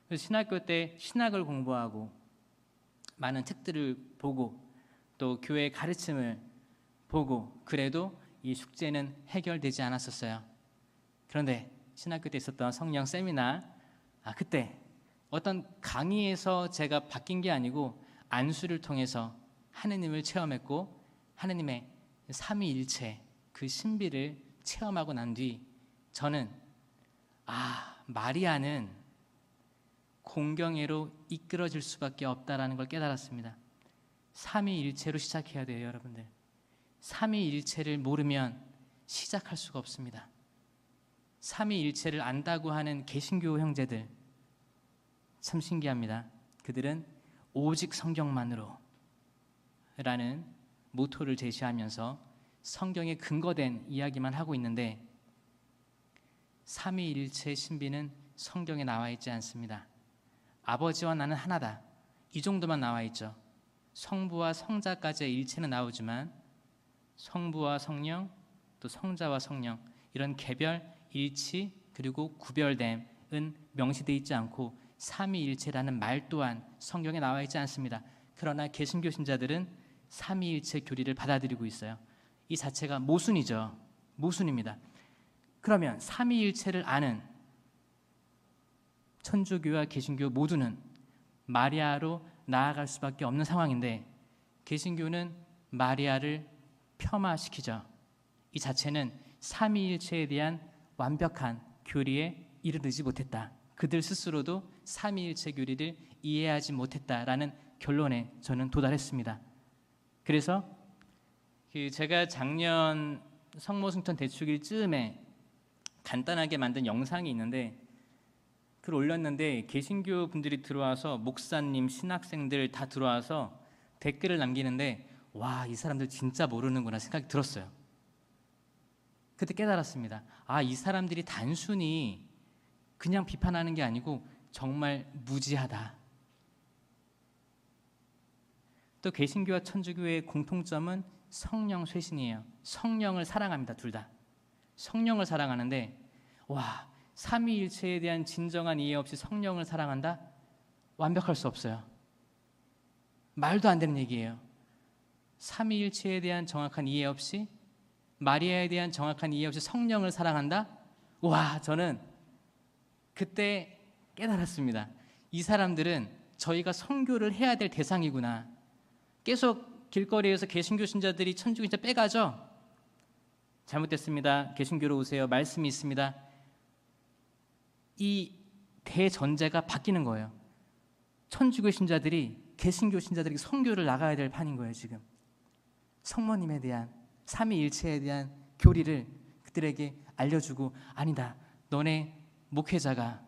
그래서 신학교 때 신학을 공부하고 많은 책들을 보고 또 교회의 가르침을 보고 그래도 이 숙제는 해결되지 않았었어요. 그런데 신학교 때 있었던 성령 세미나, 그때 어떤 강의에서 제가 바뀐 게 아니고 안수를 통해서 하느님을 체험했고 하느님의 삼위일체 그 신비를 체험하고 난 뒤 저는 마리아는 공경애로 이끌어질 수밖에 없다라는 걸 깨달았습니다. 삼위일체로 시작해야 돼요, 여러분들. 삼위일체를 모르면 시작할 수가 없습니다. 삼위일체를 안다고 하는 개신교 형제들 참 신기합니다. 그들은 오직 성경만으로 라는 모토를 제시하면서 성경에 근거된 이야기만 하고 있는데 삼위일체의 신비는 성경에 나와 있지 않습니다. 아버지와 나는 하나다, 이 정도만 나와 있죠. 성부와 성자까지의 일체는 나오지만 성부와 성령, 또 성자와 성령 이런 개별, 일치 그리고 구별됨은 명시되어 있지 않고 삼위일체라는 말 또한 성경에 나와 있지 않습니다. 그러나 개신교 신자들은 삼위일체 교리를 받아들이고 있어요. 이 자체가 모순이죠. 모순입니다. 그러면 삼위일체를 아는 천주교와 개신교 모두는 마리아로 나아갈 수밖에 없는 상황인데 개신교는 마리아를 폄하시키죠. 이 자체는 삼위일체에 대한 완벽한 교리에 이르르지 못했다. 그들 스스로도 삼위일체 교리를 이해하지 못했다라는 결론에 저는 도달했습니다. 그래서 제가 작년 성모승천 대축일 즈음에 간단하게 만든 영상이 있는데 그걸 올렸는데 개신교 분들이 들어와서 목사님, 신학생들 다 들어와서 댓글을 남기는데 와, 이 사람들 진짜 모르는구나 생각이 들었어요. 그때 깨달았습니다. 이 사람들이 단순히 그냥 비판하는 게 아니고 정말 무지하다. 또 개신교와 천주교의 공통점은 성령 쇄신이에요. 성령을 사랑합니다. 둘 다. 성령을 사랑하는데 삼위일체에 대한 진정한 이해 없이 성령을 사랑한다? 완벽할 수 없어요. 말도 안 되는 얘기예요. 삼위일체에 대한 정확한 이해 없이 마리아에 대한 정확한 이해 없이 성령을 사랑한다? 저는 그때 깨달았습니다. 이 사람들은 저희가 선교를 해야 될 대상이구나. 계속 길거리에서 개신교 신자들이 천주교 신자 빼가죠. 잘못됐습니다. 개신교로 오세요. 말씀이 있습니다. 이 대전제가 바뀌는 거예요. 천주교 신자들이 개신교 신자들에게 선교를 나가야 될 판인 거예요. 지금 성모님에 대한 삼위일체에 대한 교리를 그들에게 알려주고 아니다, 너네 목회자가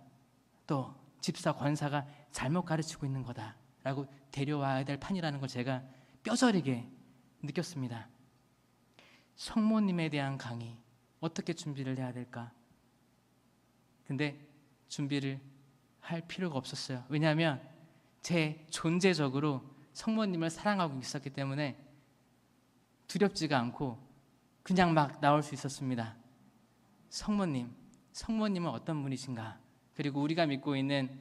또 집사, 권사가 잘못 가르치고 있는 거다라고 데려와야 될 판이라는 걸 제가 뼈저리게 느꼈습니다. 성모님에 대한 강의 어떻게 준비를 해야 될까? 근데 준비를 할 필요가 없었어요. 왜냐하면 제 존재적으로 성모님을 사랑하고 있었기 때문에 두렵지가 않고 그냥 막 나올 수 있었습니다. 성모님은 어떤 분이신가? 그리고 우리가 믿고 있는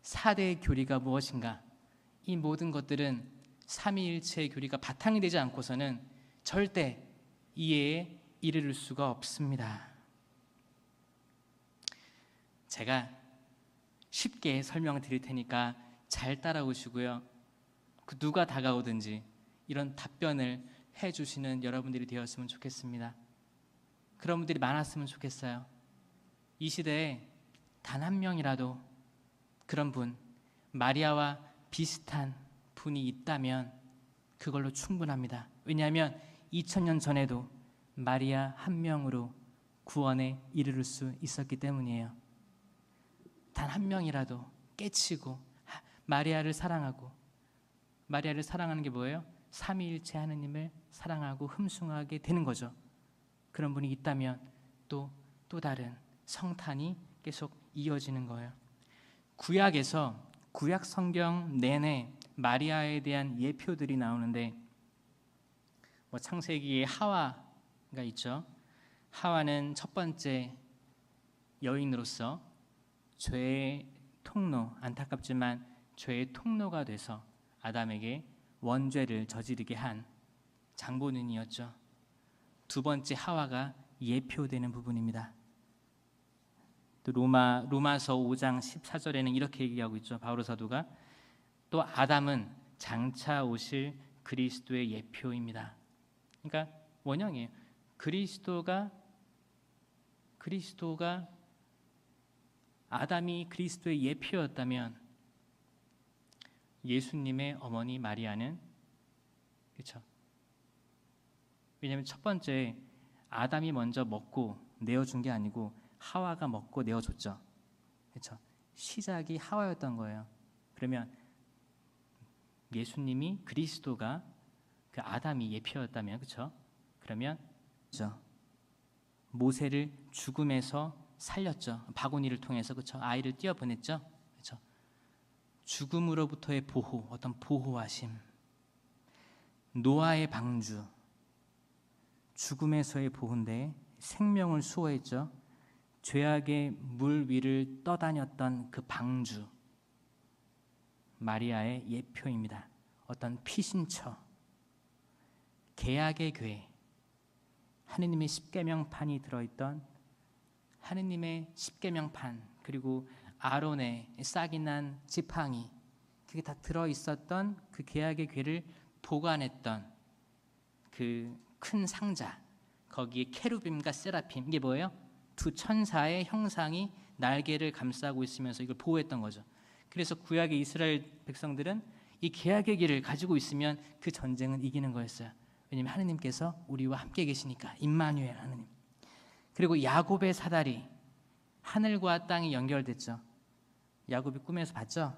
4대의 교리가 무엇인가? 이 모든 것들은 삼위일체의 교리가 바탕이 되지 않고서는 절대 이해에 이르를 수가 없습니다. 제가 쉽게 설명을 드릴 테니까 잘 따라오시고요. 누가 다가오든지 이런 답변을 해주시는 여러분들이 되었으면 좋겠습니다. 그런 분들이 많았으면 좋겠어요. 이 시대에 단 한 명이라도 그런 분, 마리아와 비슷한 분이 있다면 그걸로 충분합니다. 왜냐하면 2000년 전에도 마리아 한 명으로 구원에 이르를 수 있었기 때문이에요. 단 한 명이라도 깨치고 마리아를 사랑하고, 마리아를 사랑하는 게 뭐예요? 삼위일체 하느님을 사랑하고 흠숭하게 되는 거죠. 그런 분이 있다면 또 다른 성탄이 계속 이어지는 거예요. 구약에서 구약 성경 내내 마리아에 대한 예표들이 나오는데 창세기에 하와가 있죠. 하와는 첫 번째 여인으로서 죄의 통로, 안타깝지만 죄의 통로가 돼서 아담에게 원죄를 저지르게 한 장본인이었죠. 두 번째 하와가 예표되는 부분입니다. 또 로마서 5장 14절에는 이렇게 얘기하고 있죠. 바오로 사도가 또 아담은 장차 오실 그리스도의 예표입니다. 그러니까 원형이에요. 그리스도가 아담이 그리스도의 예표였다면 예수님의 어머니 마리아는 그렇죠. 왜냐하면 첫 번째 아담이 먼저 먹고 내어준 게 아니고 하와가 먹고 내어줬죠. 그렇죠. 시작이 하와였던 거예요. 그러면 예수님이 그리스도가 그 아담이 예표였다면 그렇죠. 그러면 그렇죠. 모세를 죽음에서 살렸죠. 바구니를 통해서 그렇죠. 아이를 띄어보냈죠. 그렇죠. 죽음으로부터의 보호, 어떤 보호하심, 노아의 방주, 죽음에서의 보호인데 생명을 수호했죠. 죄악의 물 위를 떠다녔던 그 방주, 마리아의 예표입니다. 어떤 피신처, 계약의 궤, 하느님의 십계명판이 들어있던 하느님의 십계명판, 그리고 아론의 싹이 난 지팡이, 그게 다 들어있었던 그 계약의 궤를 보관했던 그 큰 상자, 거기에 케루빔과 세라핌, 이게 뭐예요? 두 천사의 형상이 날개를 감싸고 있으면서 이걸 보호했던 거죠. 그래서 구약의 이스라엘 백성들은 이 계약의 길을 가지고 있으면 그 전쟁은 이기는 거였어요. 왜냐하면 하느님께서 우리와 함께 계시니까. 임마누엘 하느님. 그리고 야곱의 사다리, 하늘과 땅이 연결됐죠. 야곱이 꿈에서 봤죠.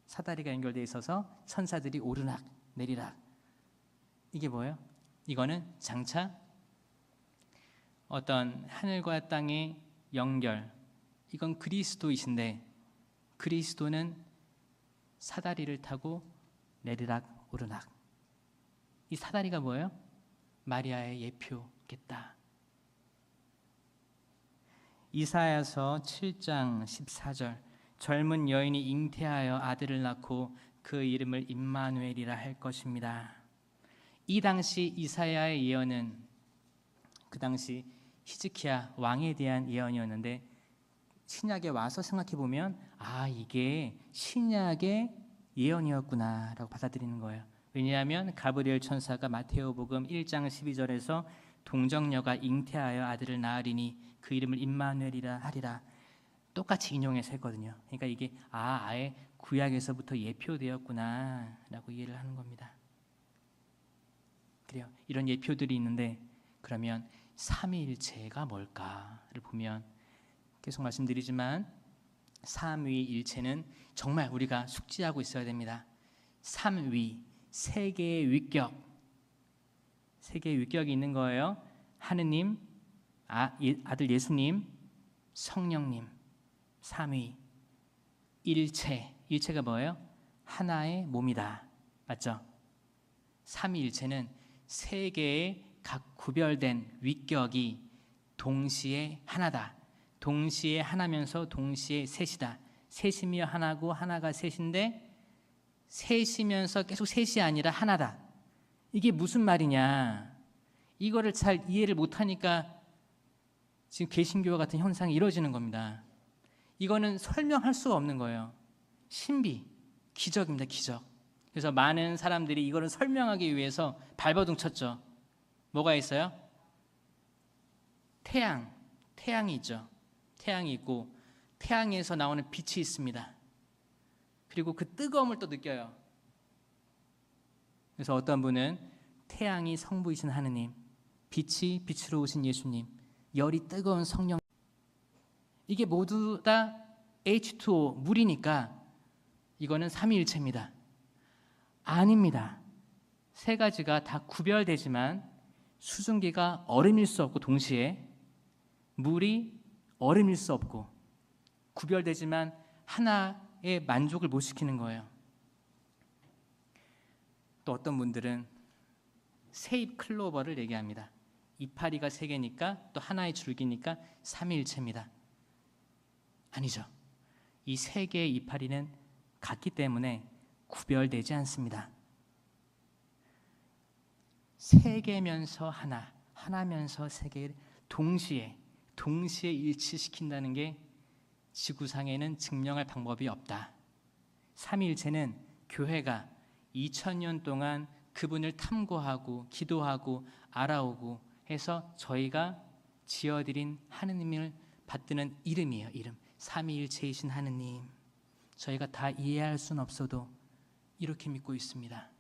사다리가 연결되어 있어서 천사들이 오르락 내리락. 이게 뭐예요? 이거는 장차 어떤 하늘과 땅의 연결, 이건 그리스도이신데 그리스도는 사다리를 타고 내리락 오르락. 이 사다리가 뭐예요? 마리아의 예표겠다. 이사야서 7장 14절, 젊은 여인이 잉태하여 아들을 낳고 그 이름을 임마누엘이라 할 것입니다. 이 당시 이사야의 예언은 그 당시 히즈키야 왕에 대한 예언이었는데 신약에 와서 생각해 보면 이게 신약의 예언이었구나라고 받아들이는 거예요. 왜냐하면 가브리엘 천사가 마테오복음 1장 12절에서 동정녀가 잉태하여 아들을 낳으리니 그 이름을 임마누엘이라 하리라 똑같이 인용해서 했거든요. 그러니까 이게 아예 구약에서부터 예표되었구나라고 이해를 하는 겁니다. 그래요. 이런 예표들이 있는데 그러면 삼위일체가 뭘까를 보면 계속 말씀드리지만 삼위일체는 정말 우리가 숙지하고 있어야 됩니다. 삼위, 세 개의 위격, 세 개의 위격이 있는 거예요. 하느님, 아들 예수님, 성령님, 삼위, 일체. 일체가 뭐예요? 하나의 몸이다. 맞죠? 삼위일체는 세 개의 각 구별된 위격이 동시에 하나다. 동시에 하나면서 동시에 셋이다. 셋이며 하나고 하나가 셋인데 셋이면서 계속 셋이 아니라 하나다. 이게 무슨 말이냐? 이거를 잘 이해를 못하니까 지금 개신교와 같은 현상이 이루어지는 겁니다. 이거는 설명할 수가 없는 거예요. 신비, 기적입니다. 기적. 그래서 많은 사람들이 이거를 설명하기 위해서 발버둥 쳤죠. 뭐가 있어요? 태양이 있죠. 태양이 있고 태양에서 나오는 빛이 있습니다. 그리고 그 뜨거움을 또 느껴요. 그래서 어떤 분은 태양이 성부이신 하느님, 빛이 빛으로 오신 예수님, 열이 뜨거운 성령, 이게 모두 다 H2O, 물이니까 이거는 삼위일체입니다. 아닙니다. 세 가지가 다 구별되지만 수증기가 얼음일 수 없고 동시에 물이 얼음일 수 없고 구별되지만 하나의 만족을 못 시키는 거예요. 또 어떤 분들은 세잎 클로버를 얘기합니다. 이파리가 세 개니까 또 하나의 줄기니까 삼위일체입니다. 아니죠. 이 세 개의 이파리는 같기 때문에 구별되지 않습니다. 세 개면서 하나, 하나면서 세 개를 동시에 일치시킨다는 게 지구상에는 증명할 방법이 없다. 삼위일체는 교회가 2000년 동안 그분을 탐구하고 기도하고 알아오고 해서 저희가 지어드린 하느님을 받드는 이름이에요. 이름. 삼위일체이신 하느님. 저희가 다 이해할 수는 없어도 이렇게 믿고 있습니다.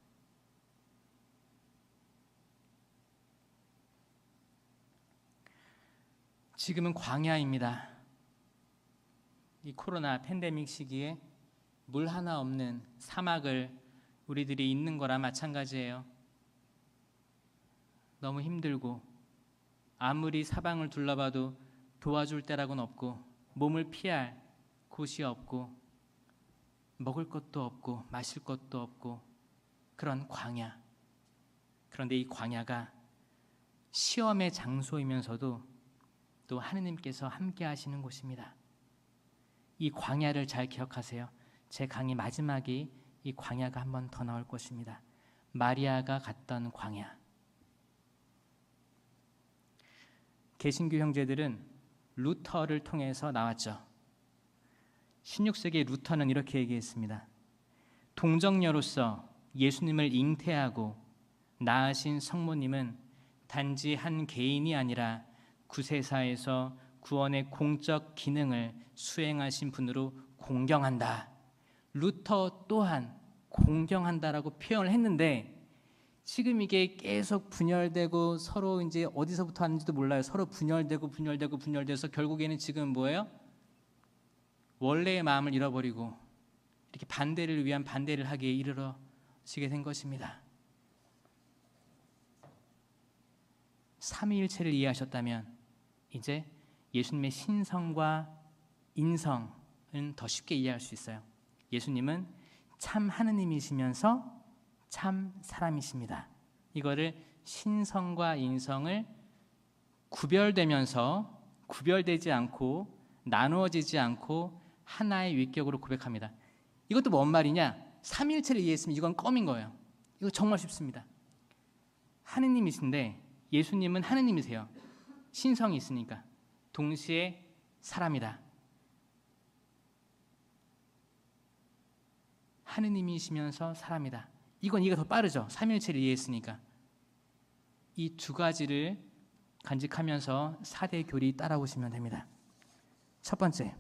지금은 광야입니다. 이 코로나 팬데믹 시기에 물 하나 없는 사막을 우리들이 있는 거랑 마찬가지예요. 너무 힘들고 아무리 사방을 둘러봐도 도와줄 데라고는 없고 몸을 피할 곳이 없고 먹을 것도 없고 마실 것도 없고 그런 광야. 그런데 이 광야가 시험의 장소이면서도 또 하느님께서 함께 하시는 곳입니다. 이 광야를 잘 기억하세요. 제 강의 마지막이 이 광야가 한 번 더 나올 것입니다. 마리아가 갔던 광야. 개신교 형제들은 루터를 통해서 나왔죠. 16세기 루터는 이렇게 얘기했습니다. 동정녀로서 예수님을 잉태하고 낳으신 성모님은 단지 한 개인이 아니라 구세사에서 구원의 공적 기능을 수행하신 분으로 공경한다. 루터 또한 공경한다라고 표현을 했는데 지금 이게 계속 분열되고 서로 이제 어디서부터 하는지도 몰라요. 서로 분열돼서 결국에는 지금 뭐예요? 원래의 마음을 잃어버리고 이렇게 반대를 위한 반대를 하기에 이르러지게 된 것입니다. 삼위일체를 이해하셨다면 이제 예수님의 신성과 인성은 더 쉽게 이해할 수 있어요. 예수님은 참 하느님이시면서 참 사람이십니다. 이거를 신성과 인성을 구별되지 않고 나누어지지 않고 하나의 위격으로 고백합니다. 이것도 뭔 말이냐? 삼위일체를 이해했으면 이건 껌인 거예요. 이거 정말 쉽습니다. 하느님이신데 예수님은 하느님이세요. 신성이 있으니까 동시에 사람이다. 하느님이시면서 사람이다. 이건 더 빠르죠. 삼위일체를 이해했으니까. 이 두 가지를 간직하면서 4대 교리 따라오시면 됩니다. 첫 번째,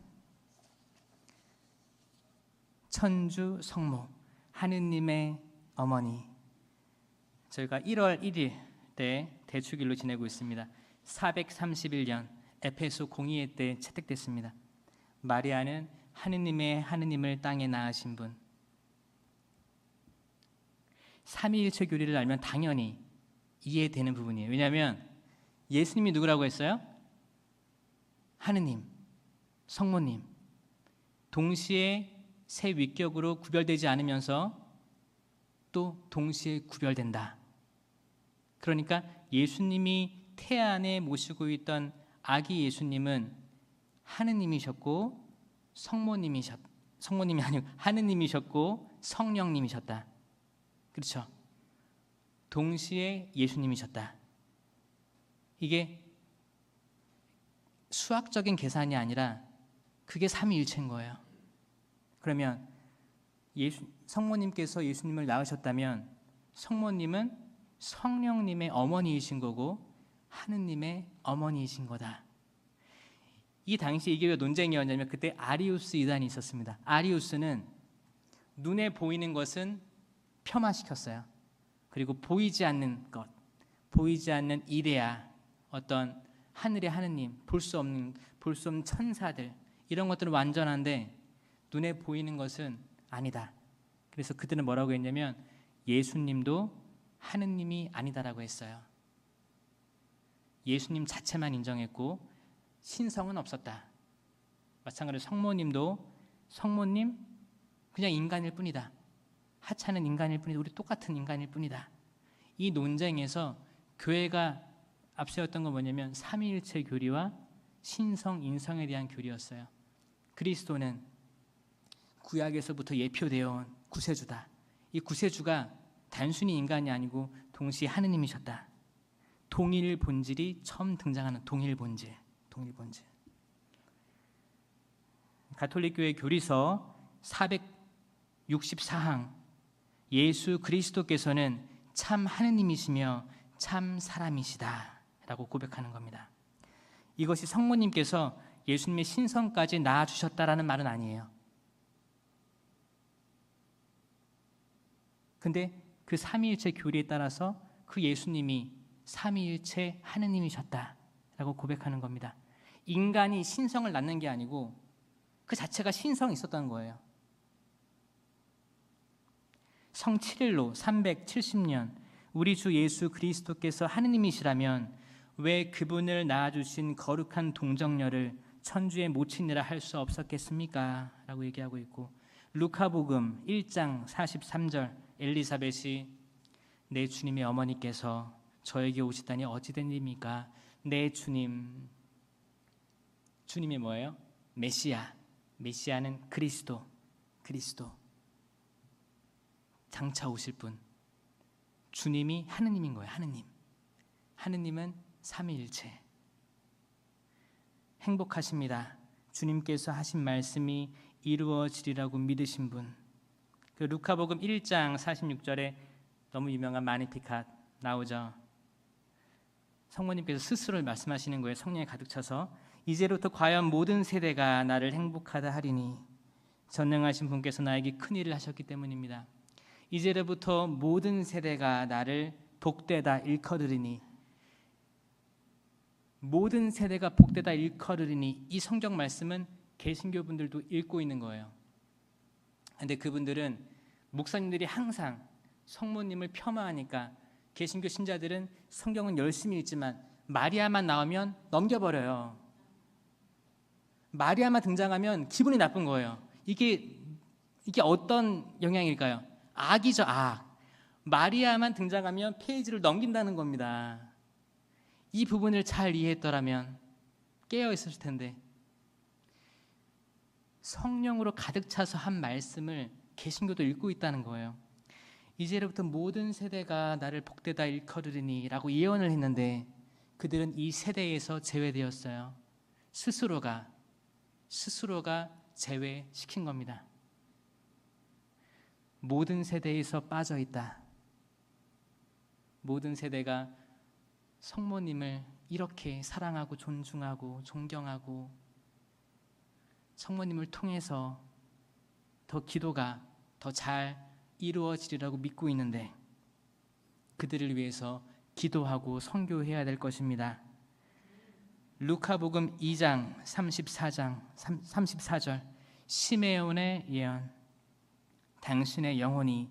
천주 성모, 하느님의 어머니. 저희가 1월 1일 때 대축일로 지내고 있습니다. 431년 에페소 공의회 때 채택됐습니다. 마리아는 하느님을 땅에 낳으신 분. 삼위일체 교리를 알면 당연히 이해되는 부분이에요. 왜냐하면 예수님이 누구라고 했어요? 하느님, 성모님. 동시에 세 위격으로 구별되지 않으면서 또 동시에 구별된다. 그러니까 예수님이 태안에 모시고 있던 아기 예수님은 하느님이셨고 성모님이 아니고 하느님이셨고 성령님이셨다. 그렇죠? 동시에 예수님이셨다. 이게 수학적인 계산이 아니라 그게 삼위일체인 거예요. 그러면 성모님께서 예수님을 낳으셨다면 성모님은 성령님의 어머니이신 거고 하느님의 어머니이신 거다. 이 당시 이게 왜 논쟁이었냐면 그때 아리우스 이단이 있었습니다. 아리우스는 눈에 보이는 것은 폄하시켰어요. 그리고 보이지 않는 것, 보이지 않는 이데아, 어떤 하늘의 하느님, 볼 수 없는 천사들, 이런 것들은 완전한데 눈에 보이는 것은 아니다. 그래서 그들은 뭐라고 했냐면 예수님도 하느님이 아니다라고 했어요. 예수님 자체만 인정했고 신성은 없었다. 마찬가지로 성모님 그냥 인간일 뿐이다. 하찮은 인간일 뿐이다. 우리 똑같은 인간일 뿐이다. 이 논쟁에서 교회가 앞세웠던 건 뭐냐면 삼위일체 교리와 신성, 인성에 대한 교리였어요. 그리스도는 구약에서부터 예표되어 온 구세주다. 이 구세주가 단순히 인간이 아니고 동시에 하느님이셨다. 동일 본질이 처음 등장하는 동일 본질. 가톨릭교회 교리서 464항 예수 그리스도께서는 참 하느님이시며 참 사람이시다 라고 고백하는 겁니다. 이것이 성모님께서 예수님의 신성까지 낳아주셨다라는 말은 아니에요. 근데 그 삼위일체 교리에 따라서 그 예수님이 삼위일체 하느님이셨다라고 고백하는 겁니다. 인간이 신성을 낳는 게 아니고 그 자체가 신성이 있었다는 거예요. 성 7일로 370년 우리 주 예수 그리스도께서 하느님이시라면 왜 그분을 낳아주신 거룩한 동정녀를 천주의 모친이라 할 수 없었겠습니까? 라고 얘기하고 있고, 루카복음 1장 43절 엘리사벳이 내 주님의 어머니께서 저에게 오시다니 어찌 된 일입니까? 내 주님, 주님이 뭐예요? 메시아는 그리스도 장차 오실 분, 주님이 하느님인 거예요. 하느님은 삼위일체. 행복하십니다. 주님께서 하신 말씀이 이루어지리라고 믿으신 분. 그 루카복음 1장 46절에 너무 유명한 마니피캇 나오죠. 성모님께서 스스로 말씀하시는 거예요. 성령에 가득 차서 이제부터 과연 모든 세대가 나를 행복하다 하리니 전능하신 분께서 나에게 큰 일을 하셨기 때문입니다. 이제부터 모든 세대가 나를 복되다 일컬으리니, 모든 세대가 복되다 일컬으리니, 이 성경 말씀은 개신교 분들도 읽고 있는 거예요. 근데 그분들은, 목사님들이 항상 성모님을 폄하하니까 개신교 신자들은 성경은 열심히 읽지만 마리아만 나오면 넘겨버려요. 마리아만 등장하면 기분이 나쁜 거예요. 이게 어떤 영향일까요? 악이죠, 악. 마리아만 등장하면 페이지를 넘긴다는 겁니다. 이 부분을 잘 이해했더라면 깨어 있었을 텐데, 성령으로 가득 차서 한 말씀을 개신교도 읽고 있다는 거예요. 이제부터 모든 세대가 나를 복되다 일컬으리니 라고 예언을 했는데 그들은 이 세대에서 제외되었어요. 스스로가 제외시킨 겁니다. 모든 세대에서 빠져 있다. 모든 세대가 성모님을 이렇게 사랑하고 존중하고 존경하고 성모님을 통해서 더 기도가 더 잘 이루어지리라고 믿고 있는데 그들을 위해서 기도하고 선교해야 될 것입니다. 루카복음 2장 34절 시메온의 예언. 당신의 영혼이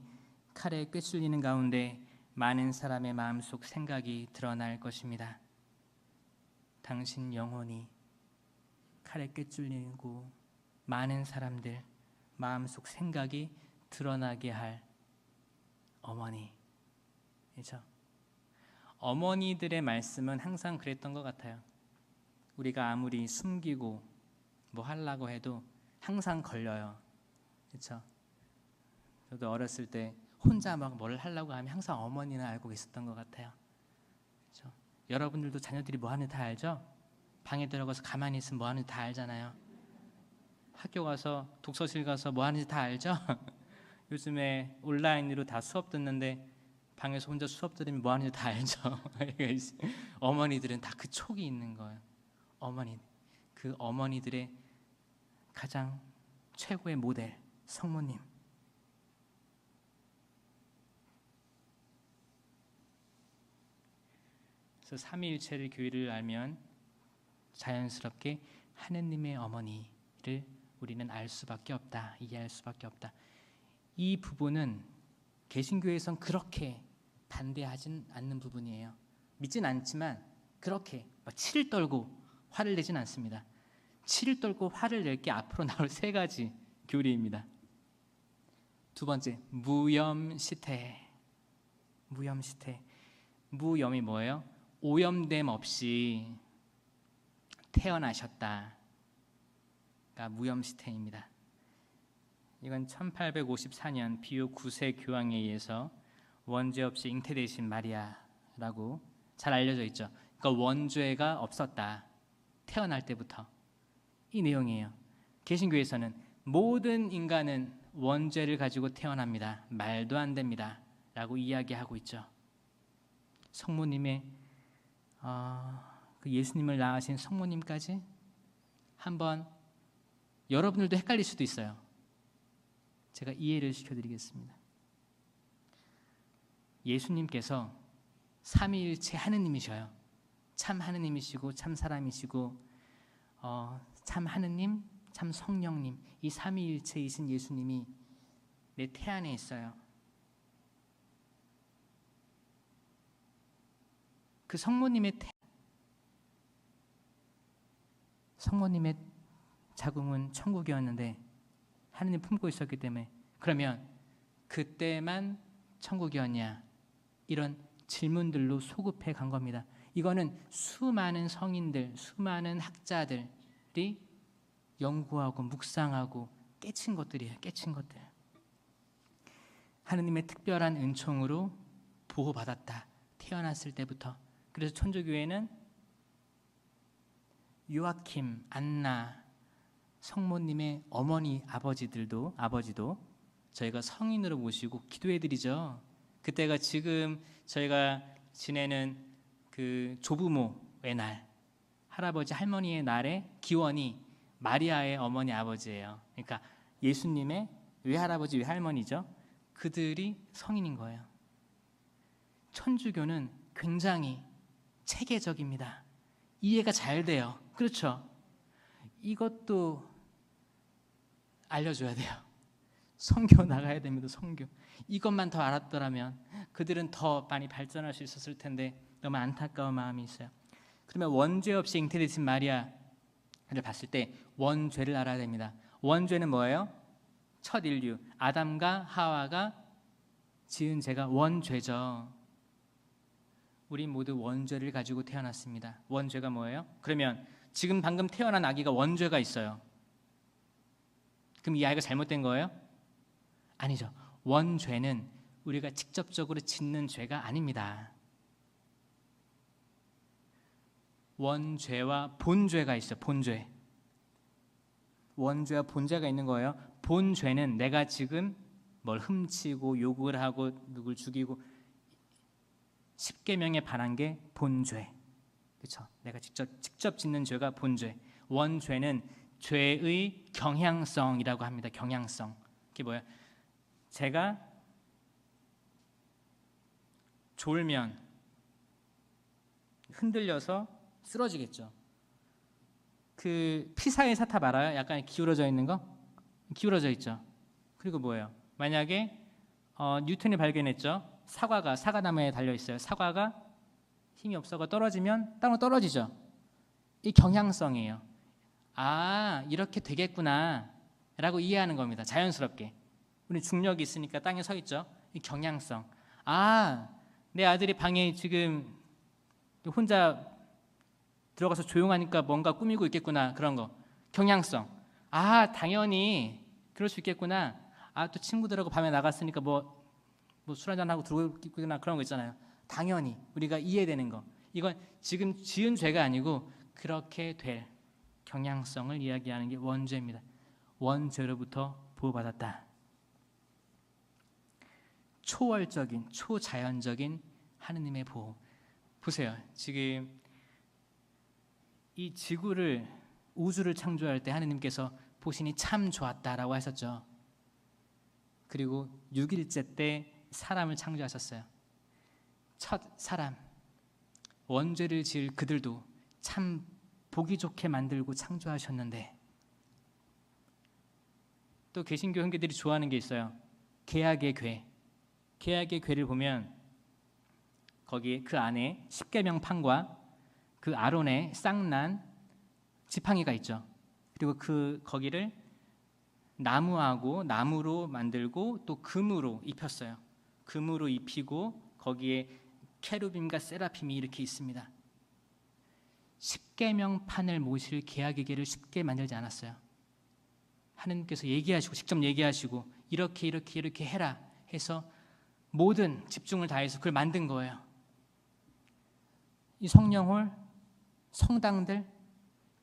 칼에 꿰뚫리는 가운데 많은 사람의 마음속 생각이 드러날 것입니다. 당신 영혼이 칼에 꿰뚫리고 많은 사람들 마음속 생각이 드러나게 할 어머니. 그렇죠? 어머니들의 말씀은 항상 그랬던 것 같아요. 우리가 아무리 숨기고 뭐 하려고 해도 항상 걸려요. 그렇죠? 저도 어렸을 때 혼자 막 뭘 하려고 하면 항상 어머니는 알고 있었던 것 같아요. 그렇죠? 여러분들도 자녀들이 뭐 하는지 다 알죠? 방에 들어가서 가만히 있으면 뭐 하는지 다 알잖아요. 학교 가서 독서실 가서 뭐 하는지 다 알죠? 요즘에 온라인으로 다 수업 듣는데 방에서 혼자 수업 들으면 뭐 하는지 다 알죠? 어머니들은 다 그 촉이 있는 거예요. 그 어머니들의 가장 최고의 모델, 성모님. 그래서 삼위일체를 교회를 알면 자연스럽게 하느님의 어머니를 우리는 알 수밖에 없다, 이해할 수밖에 없다. 이 부분은 개신교에선 그렇게 반대하진 않는 부분이에요. 믿진 않지만 그렇게 막 치를 떨고 화를 내진 않습니다. 치를 떨고 화를 낼 게 앞으로 나올 세 가지 교리입니다. 두 번째, 무염시태. 무염이 뭐예요? 오염됨 없이 태어나셨다. 무염시태입니다. 이건 1854년 비오 9세 교황에 의해서 원죄 없이 잉태되신 마리아라고 잘 알려져 있죠. 그러니까 원죄가 없었다. 태어날 때부터. 이 내용이에요. 개신교에서는 모든 인간은 원죄를 가지고 태어납니다. 말도 안 됩니다. 라고 이야기하고 있죠. 성모님의 그 예수님을 낳으신 성모님까지 한번 여러분들도 헷갈릴 수도 있어요. 제가 이해를 시켜드리겠습니다. 예수님께서 삼위일체 하느님이셔요. 참 하느님이시고 참 사람이시고 참 하느님, 참 성령님, 이 삼위일체이신 예수님이 내 태 안에 있어요. 그 성모님의 자궁은 천국이었는데 하느님 품고 있었기 때문에 그러면 그때만 천국이었냐? 이런 질문들로 소급해 간 겁니다. 이거는 수많은 성인들, 수많은 학자들이 연구하고 묵상하고 깨친 것들이에요. 깨친 것들. 하느님의 특별한 은총으로 보호받았다. 태어났을 때부터. 그래서 천주교회는 요아킴, 안나, 성모님의 어머니, 아버지도 저희가 성인으로 모시고 기도해드리죠. 그때가 지금 저희가 지내는 그 조부모의 날, 할아버지 할머니의 날의 기원이 마리아의 어머니 아버지예요. 그러니까 예수님의 외할아버지 외할머니죠. 그들이 성인인 거예요. 천주교는 굉장히 체계적입니다. 이해가 잘 돼요. 그렇죠? 이것도 알려줘야 돼요. 선교 나가야 됩니다. 선교. 이것만 더 알았더라면 그들은 더 많이 발전할 수 있었을 텐데 너무 안타까운 마음이 있어요. 그러면 원죄 없이 잉태되신 마리아를 봤을 때 원죄를 알아야 됩니다. 원죄는 뭐예요? 첫 인류 아담과 하와가 지은 죄가 원죄죠. 우리 모두 원죄를 가지고 태어났습니다. 원죄가 뭐예요? 그러면 지금 방금 태어난 아기가 원죄가 있어요. 그럼 이 아이가 잘못된 거예요? 아니죠. 원죄는 우리가 직접적으로 짓는 죄가 아닙니다. 원죄와 본죄가 있어요. 본죄. 원죄와 본죄가 있는 거예요. 본죄는 내가 지금 뭘 훔치고 욕을 하고 누굴 죽이고 십계명에 반한 게 본죄. 그렇죠? 내가 직접 짓는 죄가 본죄. 원죄는 죄의 경향성이라고 합니다. 경향성. 그게 뭐예요? 제가 졸면 흔들려서 쓰러지겠죠. 그 피사의 사탑 알아요? 약간 기울어져 있는 거? 기울어져 있죠. 그리고 뭐예요? 만약에 뉴턴이 발견했죠. 사과가 사과나무에 달려 있어요. 사과가 힘이 없어가 떨어지면 땅으로 떨어지죠. 이 경향성이에요. 아, 이렇게 되겠구나 라고 이해하는 겁니다. 자연스럽게. 우리 중력이 있으니까 땅에 서 있죠. 이 경향성. 아, 내 아들이 방에 지금 혼자 들어가서 조용하니까 뭔가 꾸미고 있겠구나. 그런 거. 경향성. 아, 당연히 그럴 수 있겠구나. 아, 또 친구들하고 밤에 나갔으니까 뭐 술 한잔하고 들어오고 있구나. 그런 거 있잖아요. 당연히 우리가 이해되는 거. 이건 지금 지은 죄가 아니고 그렇게 될 경향성을 이야기하는 게 원죄입니다. 원죄로부터 보호받았다. 초월적인, 초자연적인 하느님의 보호. 보세요. 지금 이 지구를, 우주를 창조할 때 하느님께서 보시니 참 좋았다라고 하셨죠. 그리고 6일째 때 사람을 창조하셨어요. 첫 사람, 원죄를 지을 그들도 참 보기 좋게 만들고 창조하셨는데, 또 개신교 형제들이 좋아하는 게 있어요. 계약의 궤. 계약의 궤를 보면 거기 그 안에 십계명판과 그 아론의 쌍난 지팡이가 있죠. 그리고 그 거기를 나무로 만들고 또 금으로 입혔어요. 금으로 입히고 거기에 케루빔과 세라핌이 이렇게 있습니다. 십계명판을 모실 계약의 궤를 쉽게 만들지 않았어요. 하느님께서 얘기하시고 직접 얘기하시고 이렇게 이렇게 이렇게 해라 해서 모든 집중을 다해서 그걸 만든 거예요. 이 성령홀, 성당들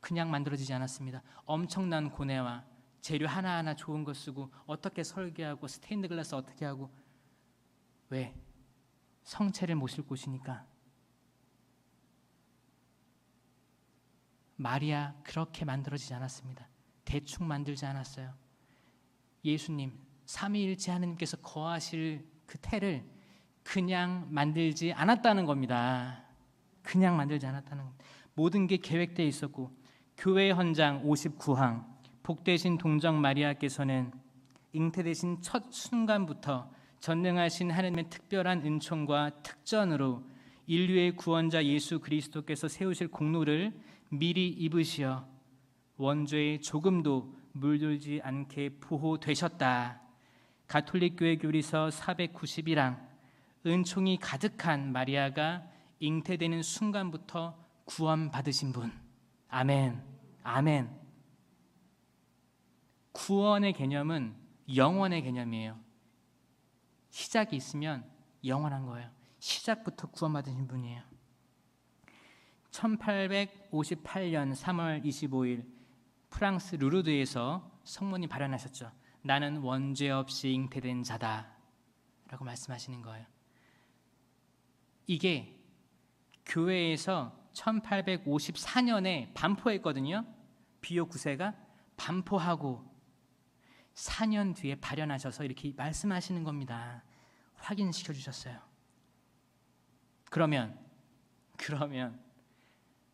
그냥 만들어지지 않았습니다. 엄청난 고뇌와 재료 하나하나 좋은 거 쓰고 어떻게 설계하고 스테인드 글라스 어떻게 하고. 왜? 성체를 모실 곳이니까. 마리아 그렇게 만들어지지 않았습니다. 대충 만들지 않았어요. 예수님, 삼위일체 하느님께서 거하실 그 태를 그냥 만들지 않았다는 겁니다. 그냥 만들지 않았다는 겁니다. 모든 게 계획되어 있었고, 교회 헌장 59항 복되신 동정 마리아께서는 잉태되신 첫 순간부터 전능하신 하느님의 특별한 은총과 특전으로 인류의 구원자 예수 그리스도께서 세우실 공로를 미리 입으시어 원죄에 조금도 물들지 않게 보호되셨다. 가톨릭 교회 교리서 491항 은총이 가득한 마리아가 잉태되는 순간부터 구원받으신 분. 아멘. 아멘. 구원의 개념은 영원의 개념이에요. 시작이 있으면 영원한 거예요. 시작부터 구원받으신 분이에요. 1858년 3월 25일 프랑스 루르드에서 성모님 발현하셨죠. 나는 원죄 없이 잉태된 자다 라고 말씀하시는 거예요. 이게 교회에서 1854년에 반포했거든요. 비오 9세가 반포하고 4년 뒤에 발현하셔서 이렇게 말씀하시는 겁니다. 확인시켜 주셨어요. 그러면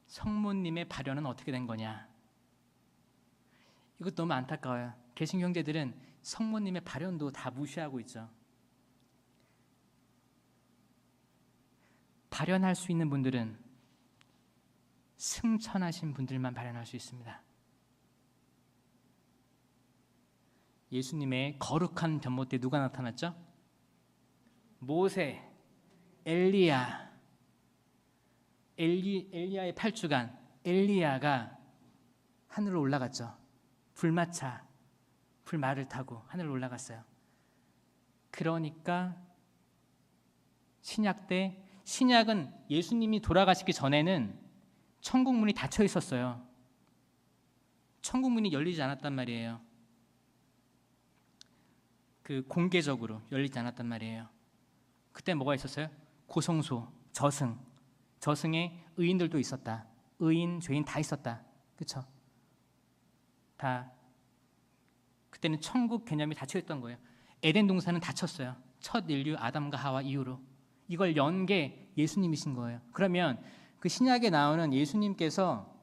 성모님의 발현은 어떻게 된 거냐? 이것도 너무 안타까워요. 개신교 형제들은 성모님의 발현도 다 무시하고 있죠. 발현할 수 있는 분들은 승천하신 분들만 발현할 수 있습니다. 예수님의 거룩한 변모 때 누가 나타났죠? 모세, 엘리야의 8주간 엘리야가 하늘로 올라갔죠. 불마차, 불말을 타고 하늘로 올라갔어요. 그러니까 신약 때, 신약은 예수님이 돌아가시기 전에는 천국 문이 닫혀 있었어요. 천국 문이 열리지 않았단 말이에요. 그 공개적으로 열리지 않았단 말이에요. 그때 뭐가 있었어요? 고성소, 저승에 의인들도 있었다. 의인, 죄인 다 있었다. 그렇죠? 다 그때는 천국 개념이 닫혀 있던 거예요. 에덴 동산은 닫혔어요. 첫 인류 아담과 하와 이후로. 이걸 연 게 예수님이신 거예요. 그러면 그 신약에 나오는 예수님께서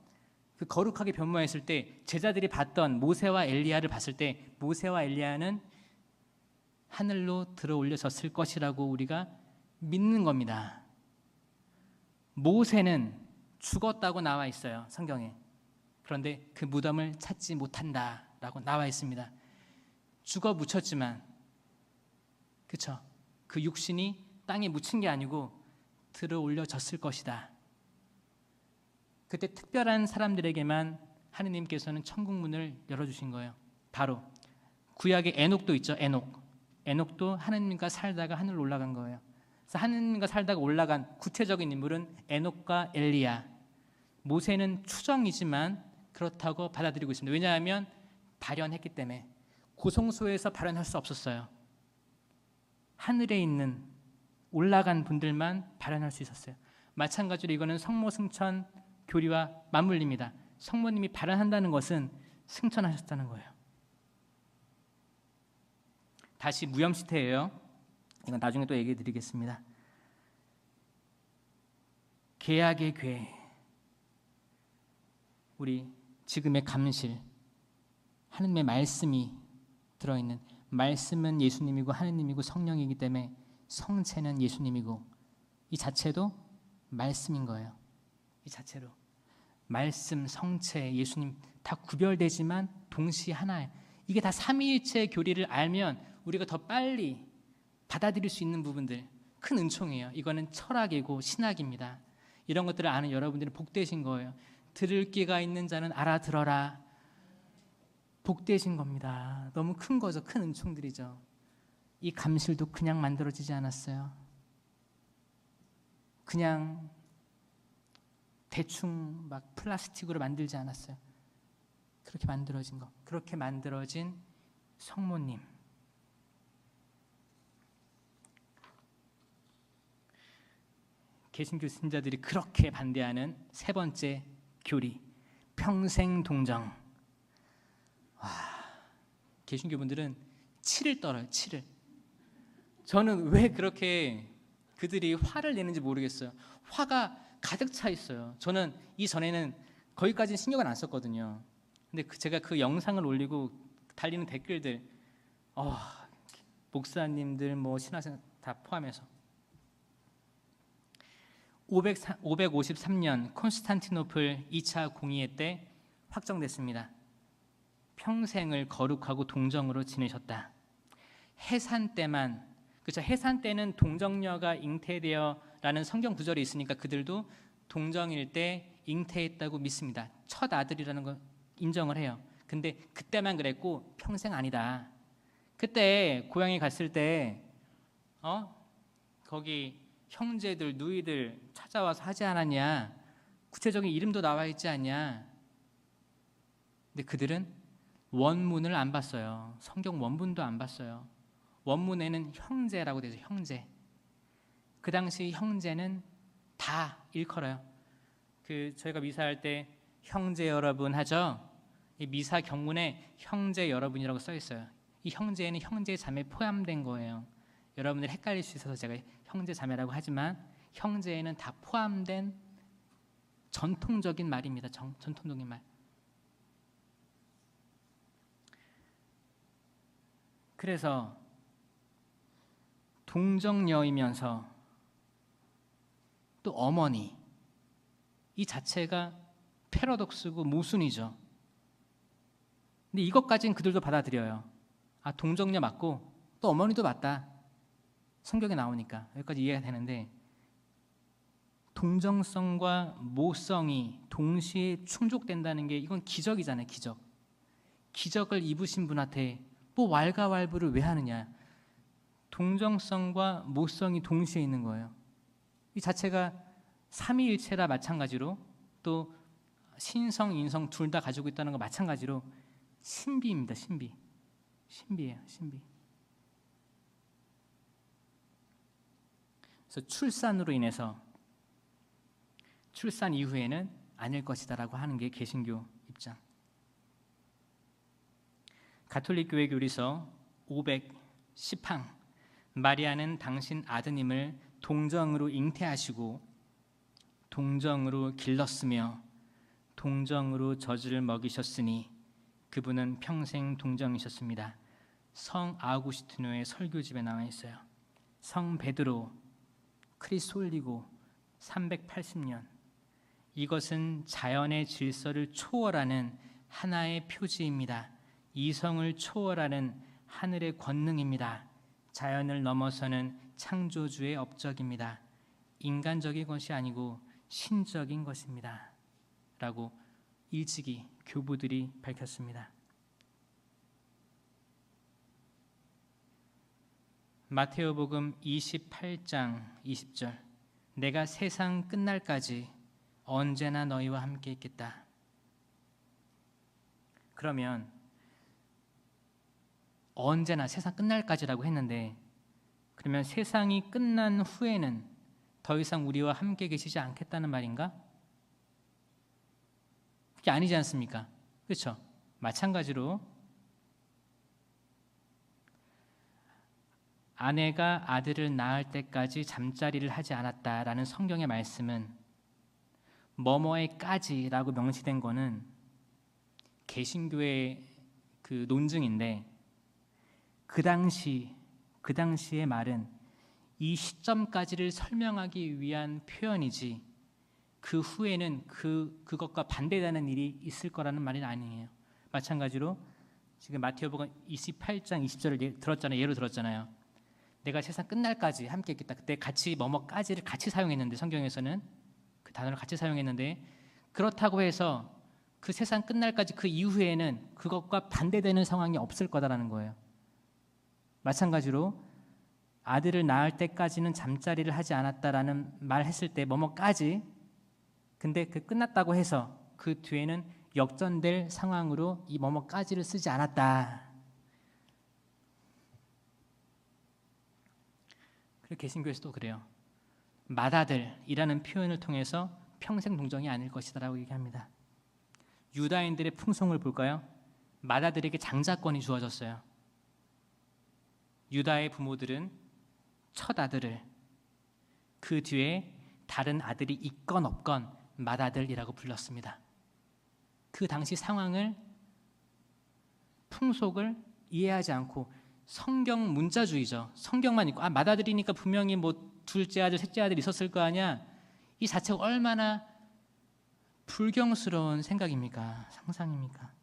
그 거룩하게 변모했을 때 제자들이 봤던 모세와 엘리야를 봤을 때 모세와 엘리야는 하늘로 들어올려졌을 것이라고 우리가 믿는 겁니다. 모세는 죽었다고 나와 있어요. 성경에. 그런데 그 무덤을 찾지 못한다라고 나와 있습니다. 죽어 묻혔지만, 그렇죠? 그 육신이 땅에 묻힌 게 아니고 들어올려졌을 것이다. 그때 특별한 사람들에게만 하느님께서는 천국 문을 열어주신 거예요. 바로 구약의 에녹도 있죠. 에녹도 하느님과 살다가 하늘로 올라간 거예요. 그래서 하느님과 살다가 올라간 구체적인 인물은 에녹과 엘리야. 모세는 추정이지만 그렇다고 받아들이고 있습니다. 왜냐하면 발현했기 때문에. 고성소에서 발현할 수 없었어요. 하늘에 있는 올라간 분들만 발현할 수 있었어요. 마찬가지로 이거는 성모 승천 교리와 맞물립니다. 성모님이 발현한다는 것은 승천하셨다는 거예요. 다시 무염시태예요. 이건 나중에 또 얘기해 드리겠습니다. 계약의 궤, 우리 지금의 감실, 하느님의 말씀이 들어있는, 말씀은 예수님이고 하느님이고 성령이기 때문에 성체는 예수님이고 이 자체도 말씀인 거예요. 이 자체로 말씀, 성체, 예수님 다 구별되지만 동시에 하나예요. 이게 다 삼위일체 교리를 알면 우리가 더 빨리 받아들일 수 있는 부분들, 큰 은총이에요. 이거는 철학이고 신학입니다. 이런 것들을 아는 여러분들은 복되신 거예요. 들을 귀가 있는 자는 알아들어라. 복되신 겁니다. 너무 큰 거죠. 큰 은총들이죠. 이 감실도 그냥 만들어지지 않았어요. 그냥 대충 막 플라스틱으로 만들지 않았어요. 그렇게 만들어진 거. 그렇게 만들어진 성모님. 개신교 신자들이 그렇게 반대하는 세 번째 교리, 평생 동정. 와, 개신교 분들은 치를 떨어요. 치를. 저는 왜 그렇게 그들이 화를 내는지 모르겠어요. 화가 가득 차 있어요. 저는 이전에는 거기까지는 신경을 안 썼거든요. 근데 제가 그 영상을 올리고 달리는 댓글들, 목사님들, 신학생 다 포함해서 553년 콘스탄티노플 2차 공의회 때 확정됐습니다. 평생을 거룩하고 동정으로 지내셨다. 해산 때만, 그렇죠? 해산 때는 동정녀가 잉태되어라는 성경 구절이 있으니까 그들도 동정일 때 잉태했다고 믿습니다. 첫 아들이라는 거 인정을 해요. 근데 그때만 그랬고 평생 아니다. 그때 고향에 갔을 때 거기 형제들, 누이들 찾아와서 하지 않았냐? 구체적인 이름도 나와 있지 않냐? 근데 그들은 원문을 안 봤어요. 성경 원문도 안 봤어요. 원문에는 형제라고 되죠. 형제. 그 당시 형제는 다 일컬어요. 저희가 미사할 때 형제 여러분 하죠. 이 미사 경문에 형제 여러분이라고 써 있어요. 이 형제에는 형제 자매 포함된 거예요. 여러분들 헷갈릴 수 있어서 제가 형제 자매라고 하지만 형제에는 다 포함된 전통적인 말입니다. 전통적인 말. 그래서 동정녀이면서 또 어머니, 이 자체가 패러독스고 모순이죠. 근데 이것까지는 그들도 받아들여요. 동정녀 맞고 또 어머니도 맞다. 성경에 나오니까 여기까지 이해가 되는데, 동정성과 모성이 동시에 충족된다는 게 이건 기적이잖아요. 기적. 기적을 입으신 분한테 왈가왈부를 왜 하느냐. 동정성과 모성이 동시에 있는 거예요. 이 자체가 삼위일체라 마찬가지로, 또 신성, 인성 둘 다 가지고 있다는 거 마찬가지로 신비입니다. 신비예요. 신비. 그래서 출산으로 인해서 출산 이후에는 아닐 것이다라고 하는 게 개신교 입장. 가톨릭 교회 교리서 510항, 마리아는 당신 아드님을 동정으로 잉태하시고 동정으로 길렀으며 동정으로 젖을 먹이셨으니 그분은 평생 동정이셨습니다. 성 아우구스티노의 설교집에 나와 있어요. 성 베드로 크리솔리고 380년. 이것은 자연의 질서를 초월하는 하나의 표지입니다. 이성을 초월하는 하늘의 권능입니다. 자연을 넘어서는 창조주의 업적입니다. 인간적인 것이 아니고 신적인 것입니다. 라고 일찍이 교부들이 밝혔습니다. 마테오복음 28장 20절, 내가 세상 끝날까지 언제나 너희와 함께 있겠다. 그러면 언제나 세상 끝날까지라고 했는데, 그러면 세상이 끝난 후에는 더 이상 우리와 함께 계시지 않겠다는 말인가? 그게 아니지 않습니까? 그렇죠? 마찬가지로 아내가 아들을 낳을 때까지 잠자리를 하지 않았다라는 성경의 말씀은 뭐뭐에까지라고 명시된 거는 개신교의 그 논증인데, 그 당시의 말은 이 시점까지를 설명하기 위한 표현이지 그 후에는 그것과 반대되는 일이 있을 거라는 말이 아니에요. 마찬가지로 지금 마태복음 28장 20절을 들었잖아요. 예로 들었잖아요. 내가 세상 끝날까지 함께 있겠다. 그때 같이 뭐뭐까지를 같이 사용했는데, 성경에서는 그 단어를 같이 사용했는데, 그렇다고 해서 그 세상 끝날까지 그 이후에는 그것과 반대되는 상황이 없을 거다라는 거예요. 마찬가지로 아들을 낳을 때까지는 잠자리를 하지 않았다라는 말 했을 때 뭐뭐까지, 근데 그 끝났다고 해서 그 뒤에는 역전될 상황으로 이 뭐뭐까지를 쓰지 않았다. 그리고 개신교에서도 그래요. 맏아들이라는 표현을 통해서 평생 동정이 아닐 것이다라고 얘기합니다. 유다인들의 풍속을 볼까요? 맏아들에게 장자권이 주어졌어요. 유다의 부모들은 첫 아들을, 그 뒤에 다른 아들이 있건 없건 맏아들이라고 불렀습니다. 그 당시 상황을, 풍속을 이해하지 않고 성경 문자주의죠. 성경만 읽고 맏아들이니까 분명히 뭐 둘째 아들, 셋째 아들 있었을 거 아니야. 이 자체가 얼마나 불경스러운 생각입니까? 상상입니까?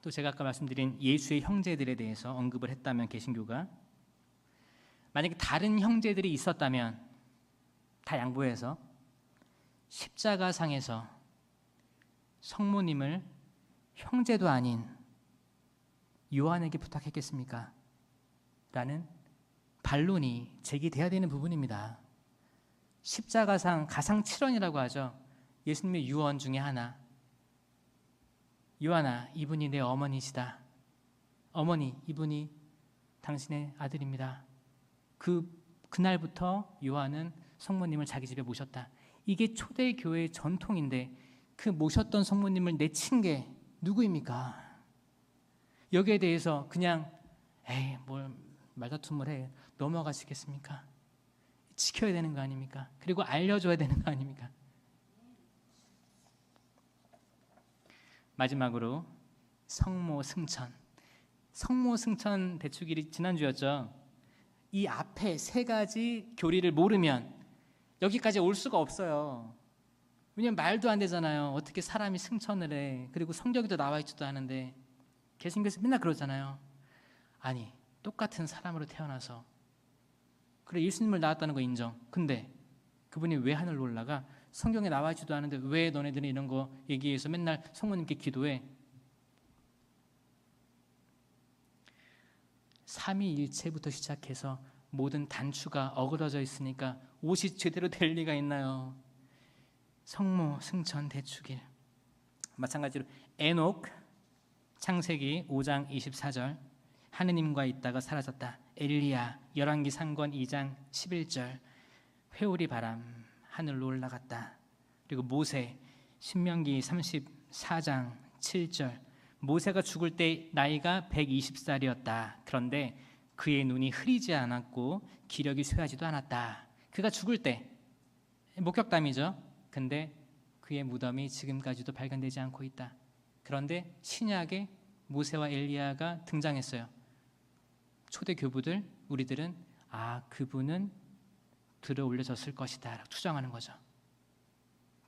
또 제가 아까 말씀드린 예수의 형제들에 대해서 언급을 했다면 개신교가, 만약에 다른 형제들이 있었다면 다 양보해서 십자가상에서 성모님을 형제도 아닌 요한에게 부탁했겠습니까? 라는 반론이 제기돼야 되는 부분입니다. 십자가상 가상 7원이라고 하죠. 예수님의 유언 중에 하나. 요한아, 이분이 내 어머니시다. 어머니, 이분이 당신의 아들입니다. 그날부터 요한은 성모님을 자기 집에 모셨다. 이게 초대교회의 전통인데 그 모셨던 성모님을 내친 게 누구입니까? 여기에 대해서 그냥 에이 뭘 말다툼을 해 넘어가시겠습니까? 지켜야 되는 거 아닙니까? 그리고 알려줘야 되는 거 아닙니까? 마지막으로 성모 승천. 성모 승천 대축일이 지난주였죠. 이 앞에 세 가지 교리를 모르면 여기까지 올 수가 없어요. 왜냐면 말도 안 되잖아요. 어떻게 사람이 승천을 해. 그리고 성경에도 나와 있지도 않은데. 개신교에서 맨날 그러잖아요. 아니, 똑같은 사람으로 태어나서 그래 예수님을 낳았다는 거 인정. 근데 그분이 왜 하늘로 올라가? 성경에 나와 있지도 않은데 왜 너네들은 이런 거 얘기해서 맨날 성모님께 기도해? 삼위일체부터 시작해서 모든 단추가 어그러져 있으니까 옷이 제대로 될 리가 있나요? 성모 승천 대축일. 마찬가지로 에녹, 창세기 5장 24절 하느님과 있다가 사라졌다. 엘리야, 열왕기 상권 2장 11절 회오리 바람 하늘로 올라갔다. 그리고 모세, 신명기 34장 7절 모세가 죽을 때 나이가 120살이었다. 그런데 그의 눈이 흐리지 않았고 기력이 쇠하지도 않았다. 그가 죽을 때 목격담이죠. 근데 그의 무덤이 지금까지도 발견되지 않고 있다. 그런데 신약에 모세와 엘리야가 등장했어요. 초대 교부들, 우리들은 그분은 들어 올려졌을 것이다 추정하는 거죠.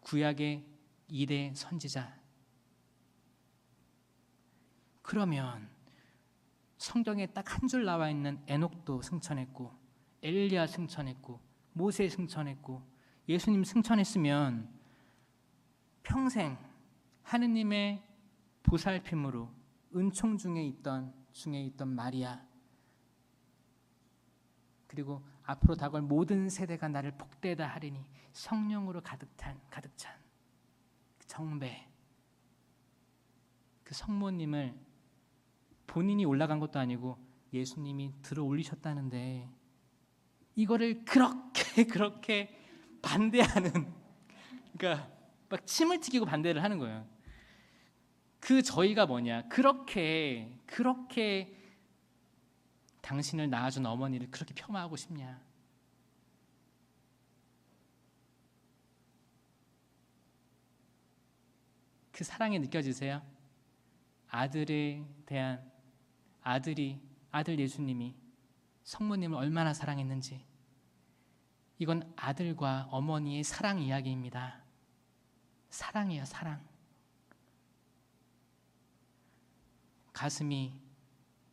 구약의 2대 선지자. 그러면 성경에 딱 한 줄 나와 있는 에녹도 승천했고 엘리야 승천했고 모세 승천했고 예수님 승천했으면 평생 하느님의 보살핌으로 은총 중에 있던 마리아, 그리고 앞으로 다가올 모든 세대가 나를 복되다 하리니 성령으로 가득 찬 정배, 그 성모님을 본인이 올라간 것도 아니고 예수님이 들어 올리셨다는데 이거를 그렇게 반대하는, 그러니까 막 침을 튀기고 반대를 하는 거예요. 그 저희가 뭐냐? 그렇게 당신을 낳아준 어머니를 그렇게 폄하하고 싶냐? 그 사랑이 느껴지세요? 아들에 대한 아들 예수님이 성모님을 얼마나 사랑했는지. 이건 아들과 어머니의 사랑 이야기입니다. 사랑이에요, 사랑. 가슴이,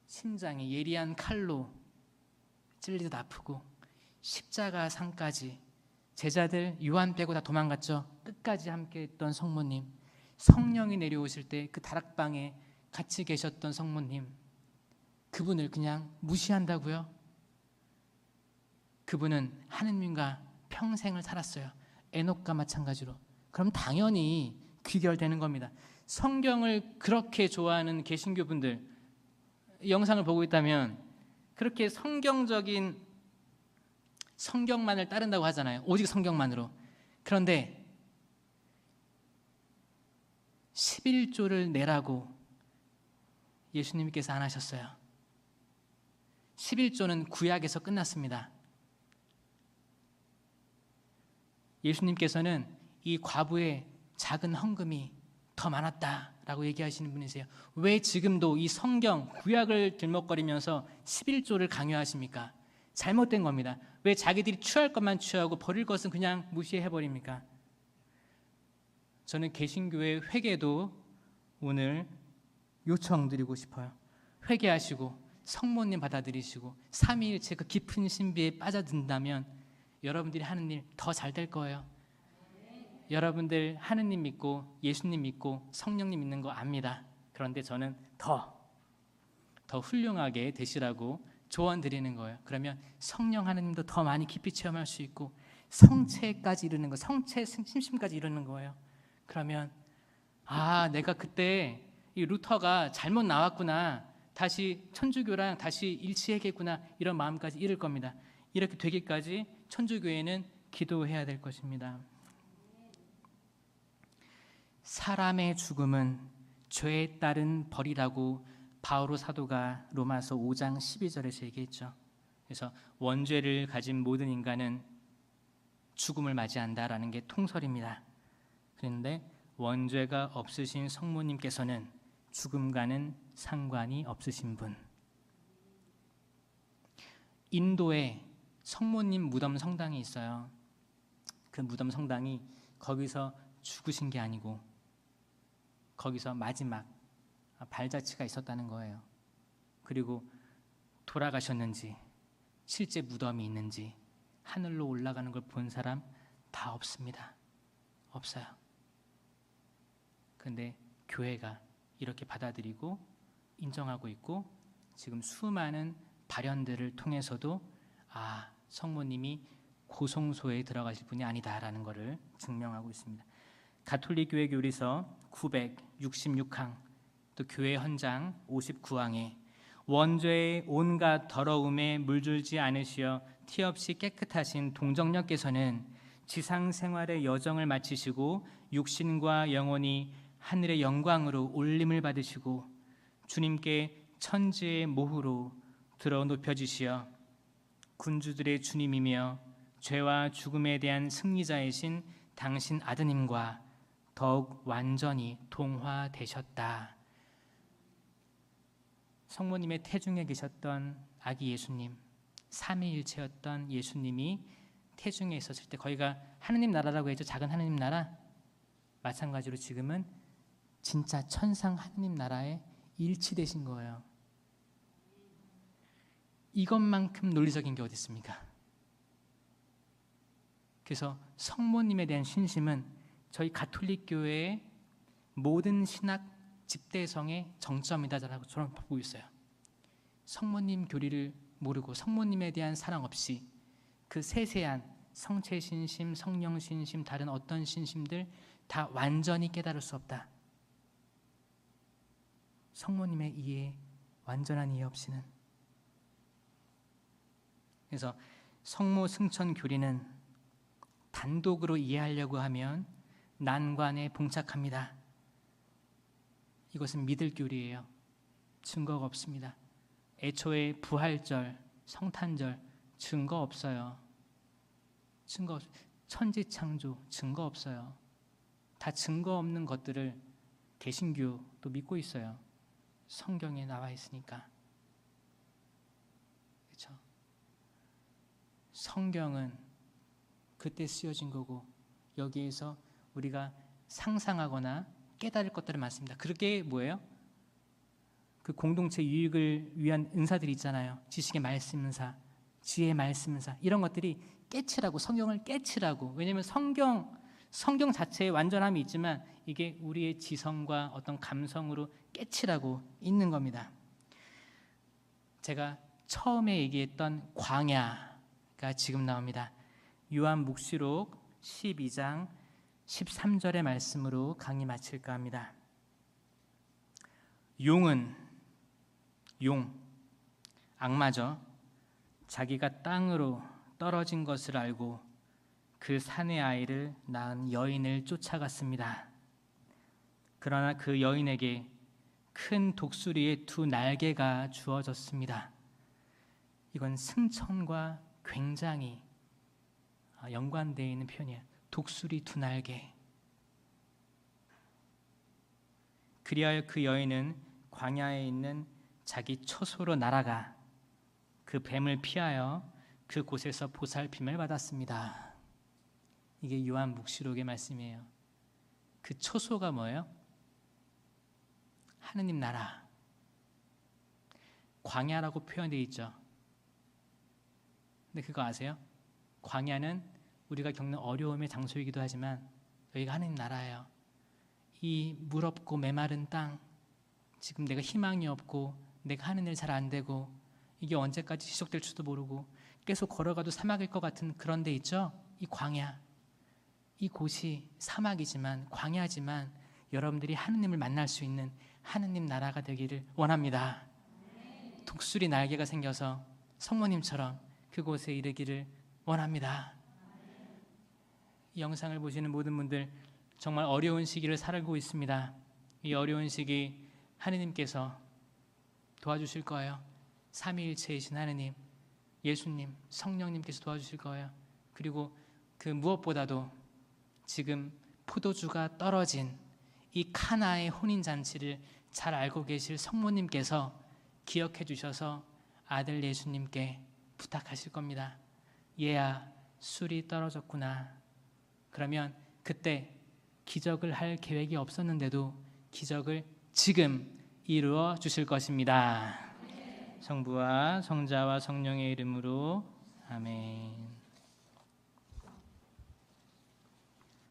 심장이 예리한 칼로 찔리듯 아프고 십자가 상까지 제자들 요한 빼고 다 도망갔죠. 끝까지 함께했던 성모님, 성령이 내려오실 때 그 다락방에 같이 계셨던 성모님, 그분을 그냥 무시한다고요? 그분은 하느님과 평생을 살았어요. 에녹과 마찬가지로. 그럼 당연히 귀결되는 겁니다. 성경을 그렇게 좋아하는 개신교분들, 영상을 보고 있다면 그렇게 성경적인 성경만을 따른다고 하잖아요. 오직 성경만으로. 그런데 11조를 내라고 예수님께서 안 하셨어요. 11조는 구약에서 끝났습니다. 예수님께서는 이 과부의 작은 헌금이 더 많았다라고 얘기하시는 분이세요. 왜 지금도 이 성경 구약을 들먹거리면서 11조를 강요하십니까? 잘못된 겁니다. 왜 자기들이 취할 것만 취하고 버릴 것은 그냥 무시해버립니까? 저는 개신교의 회개도 오늘 요청드리고 싶어요. 회개하시고 성모님 받아들이시고 삼위일체 그 깊은 신비에 빠져든다면 여러분들이 하는 일 더 잘 될 거예요. 여러분들 하느님 믿고 예수님 믿고 성령님 믿는 거 압니다. 그런데 저는 더 훌륭하게 되시라고 조언 드리는 거예요. 그러면 성령 하느님도 더 많이 깊이 체험할 수 있고 성체까지 이루는 거, 성체 심심까지 이루는 거예요. 그러면 내가 그때 이 루터가 잘못 나왔구나, 다시 천주교랑 다시 일치해야겠구나, 이런 마음까지 이룰 겁니다. 이렇게 되기까지 천주교회는 기도해야 될 것입니다. 사람의 죽음은 죄에 따른 벌이라고 바오로 사도가 로마서 5장 12절에서 얘기했죠. 그래서 원죄를 가진 모든 인간은 죽음을 맞이한다라는 게 통설입니다. 그런데 원죄가 없으신 성모님께서는 죽음과는 상관이 없으신 분. 인도에 성모님 무덤 성당이 있어요. 그 무덤 성당이 거기서 죽으신 게 아니고 거기서 마지막 발자취가 있었다는 거예요. 그리고 돌아가셨는지 실제 무덤이 있는지 하늘로 올라가는 걸 본 사람 다 없습니다. 없어요. 근데 교회가 이렇게 받아들이고 인정하고 있고 지금 수많은 발현들을 통해서도 성모님이 고성소에 들어가실 분이 아니다라는 것을 증명하고 있습니다. 가톨릭 교회 교리서 966항 또 교회 헌장 59항에 원죄의 온갖 더러움에 물들지 않으시어 티 없이 깨끗하신 동정녀께서는 지상 생활의 여정을 마치시고 육신과 영혼이 하늘의 영광으로 올림을 받으시고 주님께 천지의 모후로 들어 높여지시어 군주들의 주님이며 죄와 죽음에 대한 승리자이신 당신 아드님과 더욱 완전히 동화되셨다. 성모님의 태중에 계셨던 아기 예수님, 삼위일체였던 예수님이 태중에 있었을 때 거기가 하느님 나라라고 했죠. 작은 하느님 나라. 마찬가지로 지금은 진짜 천상 하느님 나라에 일치되신 거예요. 이것만큼 논리적인 게 어디 있습니까? 그래서 성모님에 대한 신심은 저희 가톨릭 교회의 모든 신학 집대성의 정점이다라고 저는 보고 있어요. 성모님 교리를 모르고 성모님에 대한 사랑 없이 그 세세한 성체 신심, 성령 신심, 다른 어떤 신심들 다 완전히 깨달을 수 없다. 성모님의 이해, 완전한 이해 없이는. 그래서 성모 승천 교리는 단독으로 이해하려고 하면 난관에 봉착합니다. 이것은 믿을 교리예요. 증거가 없습니다. 애초에 부활절, 성탄절 증거 없어요. 천지창조 증거 없어요. 다 증거 없는 것들을 개신교도 믿고 있어요. 성경에 나와 있으니까. 그렇죠? 성경은 그때 쓰여진 거고 여기에서 우리가 상상하거나 깨달을 것들은 많습니다. 그게 뭐예요? 그 공동체 유익을 위한 은사들이 있잖아요. 지식의 말씀 은사, 지혜 말씀사 이런 것들이 깨치라고, 성경을 깨치라고. 왜냐하면 성경 자체에 완전함이 있지만 이게 우리의 지성과 어떤 감성으로 깨치라고 있는 겁니다. 제가 처음에 얘기했던 광야가 지금 나옵니다. 요한묵시록 12장 13절의 말씀으로 강의 마칠까 합니다. 용, 악마죠. 자기가 땅으로 떨어진 것을 알고 그 산의 아이를 낳은 여인을 쫓아갔습니다. 그러나 그 여인에게 큰 독수리의 두 날개가 주어졌습니다. 이건 승천과 굉장히 연관되어 있는 표현이에요. 독수리 두 날개. 그리하여 그 여인은 광야에 있는 자기 처소로 날아가 그 뱀을 피하여 그곳에서 보살핌을 받았습니다. 이게 요한묵시록의 말씀이에요. 그 처소가 뭐예요? 하느님 나라. 광야라고 표현되어 있죠. 근데 그거 아세요? 광야는 우리가 겪는 어려움의 장소이기도 하지만 여기가 하느님 나라예요. 이 물 없고 메마른 땅, 지금 내가 희망이 없고 내가 하는 일 잘 안 되고 이게 언제까지 지속될지도 모르고 계속 걸어가도 사막일 것 같은 그런 데 있죠? 이 광야. 이곳이 사막이지만 광야지만 여러분들이 하느님을 만날 수 있는 하느님 나라가 되기를 원합니다. 독수리 날개가 생겨서 성모님처럼 그곳에 이르기를 원합니다. 이 영상을 보시는 모든 분들 정말 어려운 시기를 살고 있습니다. 이 어려운 시기 하느님께서 도와주실 거예요. 삼위일체이신 하느님, 예수님, 성령님께서 도와주실 거예요. 그리고 그 무엇보다도 지금 포도주가 떨어진 이 카나의 혼인잔치를 잘 알고 계실 성모님께서 기억해 주셔서 아들 예수님께 부탁하실 겁니다. 얘야, 술이 떨어졌구나. 그러면 그때 기적을 할 계획이 없었는데도 기적을 지금 이루어 주실 것입니다. 성부와 성자와 성령의 이름으로 아멘.